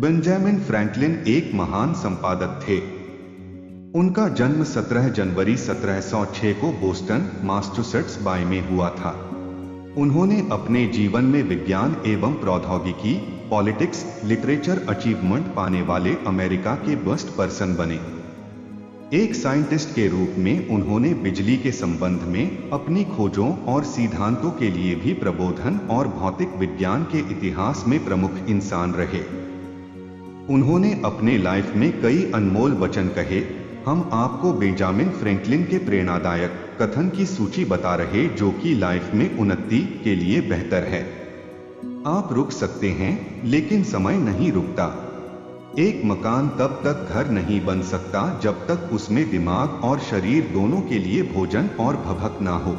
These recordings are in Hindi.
बेंजामिन फ्रैंकलिन एक महान संपादक थे। उनका जन्म 17 जनवरी 1706 को बोस्टन, मैसाचुसेट्स बाय में हुआ था। उन्होंने अपने जीवन में विज्ञान एवं प्रौद्योगिकी, पॉलिटिक्स, लिटरेचर अचीवमेंट पाने वाले अमेरिका के बेस्ट पर्सन बने। एक साइंटिस्ट के रूप में उन्होंने बिजली के संबंध में अपनी खोजों और सिद्धांतों के लिए भी प्रबोधन और भौतिक विज्ञान के इतिहास में प्रमुख इंसान रहे। उन्होंने अपने लाइफ में कई अनमोल वचन कहे। हम आपको बेंजामिन फ्रैंकलिन के प्रेरणादायक कथन की सूची बता रहे जो कि लाइफ में उन्नति के लिए बेहतर है। आप रुक सकते हैं लेकिन समय नहीं रुकता। एक मकान तब तक घर नहीं बन सकता जब तक उसमें दिमाग और शरीर दोनों के लिए भोजन और भभक ना हो।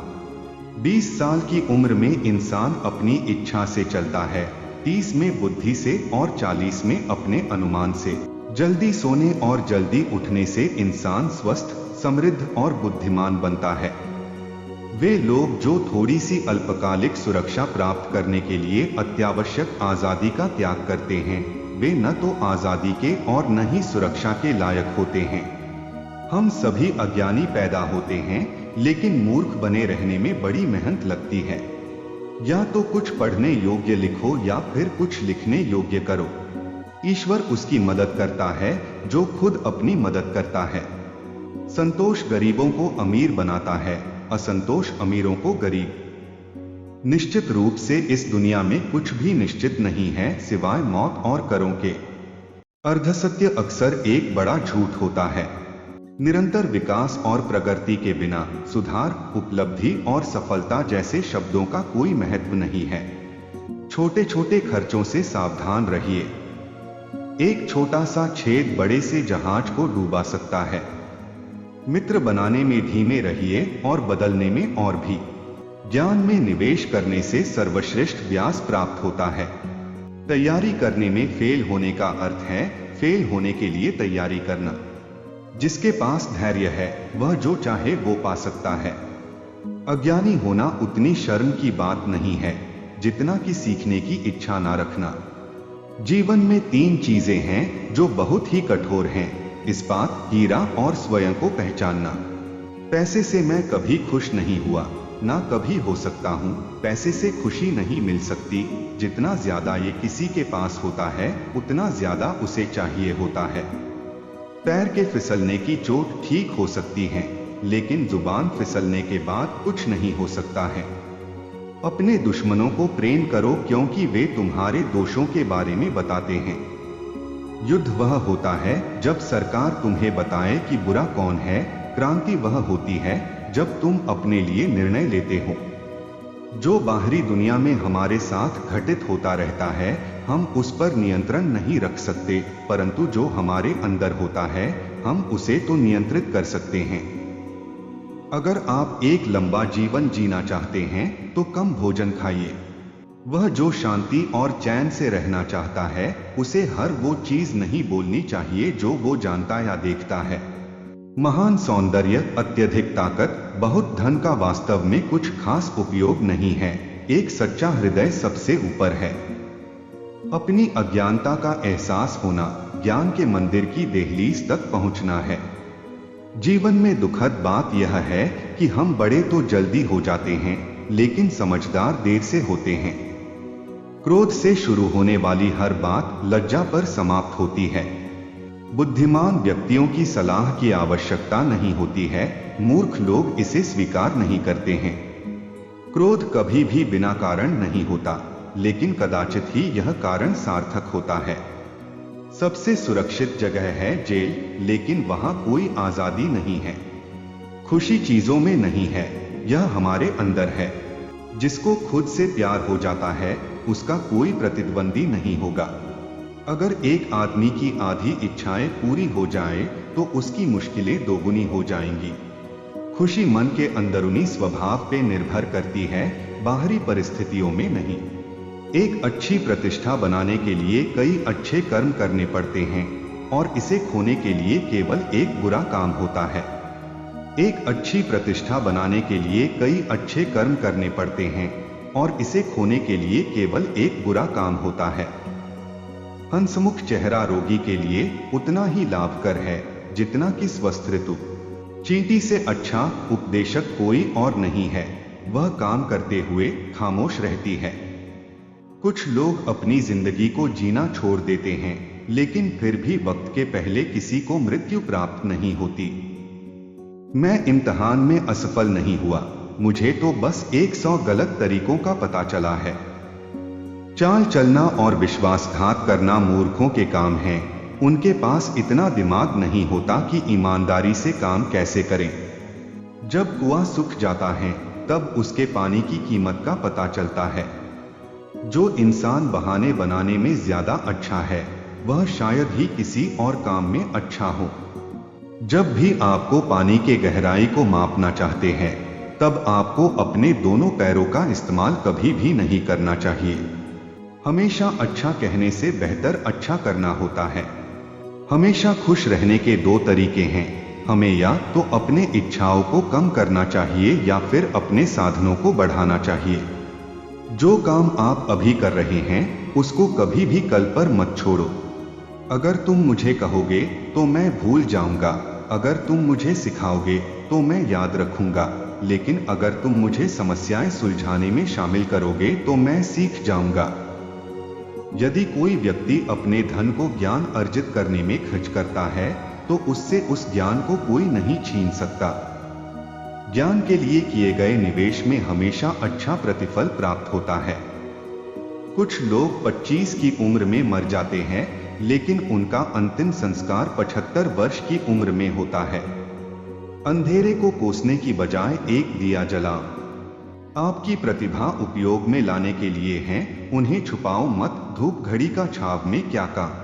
20 साल की उम्र में इंसान अपनी इच्छा से चलता है, 30 में बुद्धि से और 40 में अपने अनुमान से। जल्दी सोने और जल्दी उठने से इंसान स्वस्थ, समृद्ध और बुद्धिमान बनता है। वे लोग जो थोड़ी सी अल्पकालिक सुरक्षा प्राप्त करने के लिए अत्यावश्यक आजादी का त्याग करते हैं, वे न तो आजादी के और न ही सुरक्षा के लायक होते हैं। हम सभी अज्ञानी पैदा होते हैं, लेकिन मूर्ख बने रहने में बड़ी मेहनत लगती है। या तो कुछ पढ़ने योग्य लिखो या फिर कुछ लिखने योग्य करो। ईश्वर उसकी मदद करता है जो खुद अपनी मदद करता है। संतोष गरीबों को अमीर बनाता है, असंतोष अमीरों को गरीब। निश्चित रूप से इस दुनिया में कुछ भी निश्चित नहीं है सिवाय मौत और करों के। अर्धसत्य अक्सर एक बड़ा झूठ होता है। निरंतर विकास और प्रगति के बिना सुधार, उपलब्धि और सफलता जैसे शब्दों का कोई महत्व नहीं है। छोटे छोटे खर्चों से सावधान रहिए। एक छोटा सा छेद बड़े से जहाज को डूबा सकता है। मित्र बनाने में धीमे रहिए और बदलने में और भी। ज्ञान में निवेश करने से सर्वश्रेष्ठ व्यास प्राप्त होता है। तैयारी करने में फेल होने का अर्थ है फेल होने के लिए तैयारी करना। जिसके पास धैर्य है वह जो चाहे वो पा सकता है। अज्ञानी होना उतनी शर्म की बात नहीं है जितना कि सीखने की इच्छा ना रखना। जीवन में 3 चीजें हैं जो बहुत ही कठोर हैं: इस्पात, हीरा और स्वयं को पहचानना। पैसे से मैं कभी खुश नहीं हुआ, ना कभी हो सकता हूँ। पैसे से खुशी नहीं मिल सकती। जितना ज्यादा ये किसी के पास होता है उतना ज्यादा उसे चाहिए होता है। पैर के फिसलने की चोट ठीक हो सकती है, लेकिन जुबान फिसलने के बाद कुछ नहीं हो सकता है। अपने दुश्मनों को प्रेम करो क्योंकि वे तुम्हारे दोषों के बारे में बताते हैं। युद्ध वह होता है जब सरकार तुम्हें बताए कि बुरा कौन है। क्रांति वह होती है जब तुम अपने लिए निर्णय लेते हो। जो बाहरी दुनिया में हमारे साथ घटित होता रहता है हम उस पर नियंत्रण नहीं रख सकते, परंतु जो हमारे अंदर होता है हम उसे तो नियंत्रित कर सकते हैं। अगर आप एक लंबा जीवन जीना चाहते हैं तो कम भोजन खाइए। वह जो शांति और चैन से रहना चाहता है उसे हर वो चीज नहीं बोलनी चाहिए जो वो जानता या देखता है। महान सौंदर्य, अत्यधिक ताकत, बहुत धन का वास्तव में कुछ खास उपयोग नहीं है। एक सच्चा हृदय सबसे ऊपर है। अपनी अज्ञानता का एहसास होना, ज्ञान के मंदिर की देहलीज तक पहुंचना है। जीवन में दुखद बात यह है कि हम बड़े तो जल्दी हो जाते हैं, लेकिन समझदार देर से होते हैं। क्रोध से शुरू होने वाली हर बात लज्जा पर समाप्त होती है। बुद्धिमान व्यक्तियों की सलाह की आवश्यकता नहीं होती है, मूर्ख लोग इसे स्वीकार नहीं करते हैं। क्रोध कभी भी बिना कारण नहीं होता, लेकिन कदाचित ही यह कारण सार्थक होता है। सबसे सुरक्षित जगह है जेल, लेकिन वहां कोई आजादी नहीं है। खुशी चीजों में नहीं है, यह हमारे अंदर है। जिसको खुद से प्यार हो जाता है उसका कोई प्रतिद्वंदी नहीं होगा। अगर एक आदमी की आधी इच्छाएं पूरी हो जाएं, तो उसकी मुश्किलें दोगुनी हो जाएंगी। खुशी मन के अंदरूनी स्वभाव पे निर्भर करती है, बाहरी परिस्थितियों में नहीं। एक अच्छी प्रतिष्ठा बनाने के लिए कई अच्छे कर्म करने पड़ते हैं और इसे खोने के लिए केवल एक बुरा काम होता है। एक अच्छी प्रतिष्ठा बनाने के लिए कई अच्छे कर्म करने पड़ते हैं और इसे खोने के लिए केवल एक बुरा काम होता है। हंसमुख चेहरा रोगी के लिए उतना ही लाभकर है जितना कि स्वस्थ ऋतु। चींटी से अच्छा उपदेशक कोई और नहीं है, वह काम करते हुए खामोश रहती है। कुछ लोग अपनी जिंदगी को जीना छोड़ देते हैं, लेकिन फिर भी वक्त के पहले किसी को मृत्यु प्राप्त नहीं होती। मैं इम्तिहान में असफल नहीं हुआ, मुझे तो बस 100 गलत तरीकों का पता चला है। चाल चलना और विश्वासघात करना मूर्खों के काम हैं, उनके पास इतना दिमाग नहीं होता कि ईमानदारी से काम कैसे करें। जब कुआं सूख जाता है तब उसके पानी की कीमत का पता चलता है। जो इंसान बहाने बनाने में ज्यादा अच्छा है, वह शायद ही किसी और काम में अच्छा हो। जब भी आपको पानी के गहराई को मापना चाहते हैं, तब आपको अपने दोनों पैरों का इस्तेमाल कभी भी नहीं करना चाहिए। हमेशा अच्छा कहने से बेहतर अच्छा करना होता है। हमेशा खुश रहने के दो तरीके हैं, हमें या तो अपने इच्छाओं को कम करना चाहिए या फिर अपने साधनों को बढ़ाना चाहिए। जो काम आप अभी कर रहे हैं, उसको कभी भी कल पर मत छोड़ो। अगर तुम मुझे कहोगे तो मैं भूल जाऊंगा, अगर तुम मुझे सिखाओगे तो मैं याद रखूंगा, लेकिन अगर तुम मुझे समस्याएं सुलझाने में शामिल करोगे तो मैं सीख जाऊंगा। यदि कोई व्यक्ति अपने धन को ज्ञान अर्जित करने में खर्च करता है, तो उससे उस ज्ञान को कोई नहीं छीन सकता। ज्ञान के लिए किए गए निवेश में हमेशा अच्छा प्रतिफल प्राप्त होता है। कुछ लोग 25 की उम्र में मर जाते हैं, लेकिन उनका अंतिम संस्कार 75 वर्ष की उम्र में होता है। अंधेरे को कोसने की बजाय एक दिया जलाओ। आपकी प्रतिभा उपयोग में लाने के लिए हैं, उन्हें छुपाओ मत। धूप घड़ी का छाव में क्या काम।